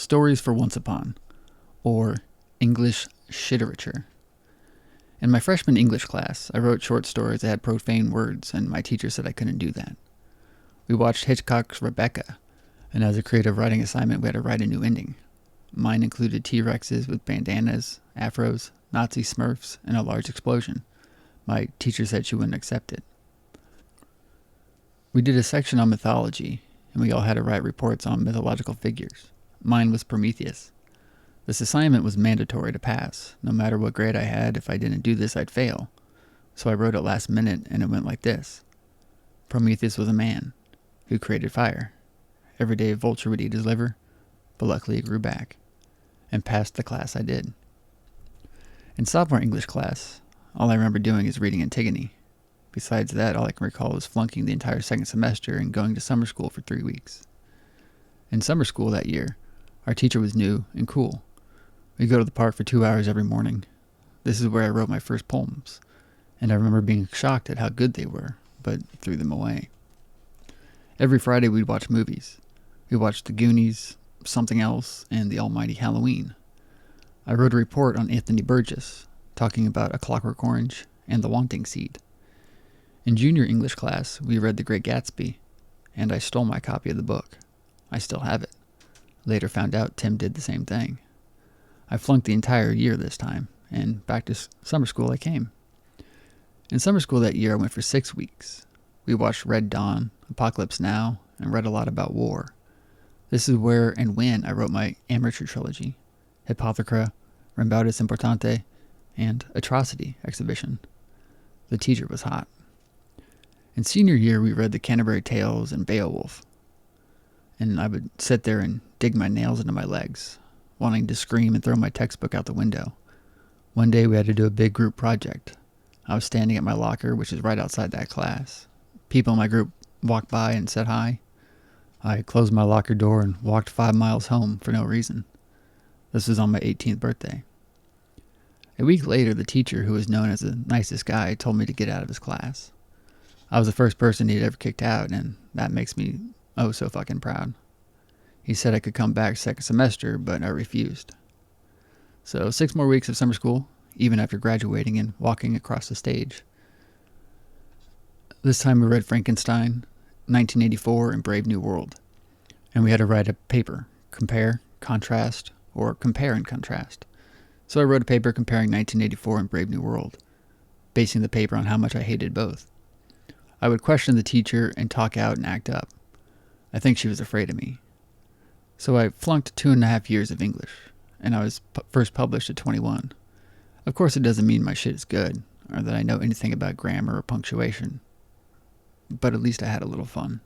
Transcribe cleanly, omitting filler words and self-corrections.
Stories for Once Upon, or English Shiterature. In my freshman English class, I wrote short stories that had profane words, and my teacher said I couldn't do that. We watched Hitchcock's Rebecca, and as a creative writing assignment, we had to write a new ending. Mine included T-Rexes with bandanas, afros, Nazi Smurfs, and a large explosion. My teacher said she wouldn't accept it. We did a section on mythology, and we all had to write reports on mythological figures. Mine was Prometheus. This assignment was mandatory to pass. No matter what grade I had, if I didn't do this, I'd fail. So I wrote it last minute, and it went like this. Prometheus was a man who created fire. Every day a vulture would eat his liver, but luckily it grew back, and passed the class I did. In sophomore English class, all I remember doing is reading Antigone. Besides that, all I can recall is flunking the entire second semester and going to summer school for 3 weeks. In summer school that year, our teacher was new and cool. We'd go to the park for 2 hours every morning. This is where I wrote my first poems, and I remember being shocked at how good they were, but threw them away. Every Friday we'd watch movies. We watched The Goonies, Something Else, and The Almighty Halloween. I wrote a report on Anthony Burgess, talking about A Clockwork Orange and The Wanting Seed. In junior English class, we read The Great Gatsby, and I stole my copy of the book. I still have it. Later found out Tim did the same thing. I flunked the entire year this time, and back to summer school I came. In summer school that year, I went for 6 weeks. We watched Red Dawn, Apocalypse Now, and read a lot about war. This is where and when I wrote my amateur trilogy, Hippothecra, Rembaudas Importante, and Atrocity exhibition. The teacher was hot. In senior year, we read the Canterbury Tales and Beowulf, and I would sit there and dig my nails into my legs, wanting to scream and throw my textbook out the window. One day we had to do a big group project. I was standing at my locker, which is right outside that class. People in my group walked by and said hi. I closed my locker door and walked 5 miles home for no reason. This was on my 18th birthday. A week later, the teacher, who was known as the nicest guy, told me to get out of his class. I was the first person he'd ever kicked out, and that makes me oh so fucking proud. He said I could come back second semester, but I refused. So 6 more weeks of summer school, even after graduating and walking across the stage. This time we read Frankenstein, 1984, and Brave New World. And we had to write a paper, compare, contrast, or compare and contrast. So I wrote a paper comparing 1984 and Brave New World, basing the paper on how much I hated both. I would question the teacher and talk out and act up. I think she was afraid of me. So I flunked 2.5 years of English, and I was first published at 21. Of course, it doesn't mean my shit is good, or that I know anything about grammar or punctuation. But at least I had a little fun.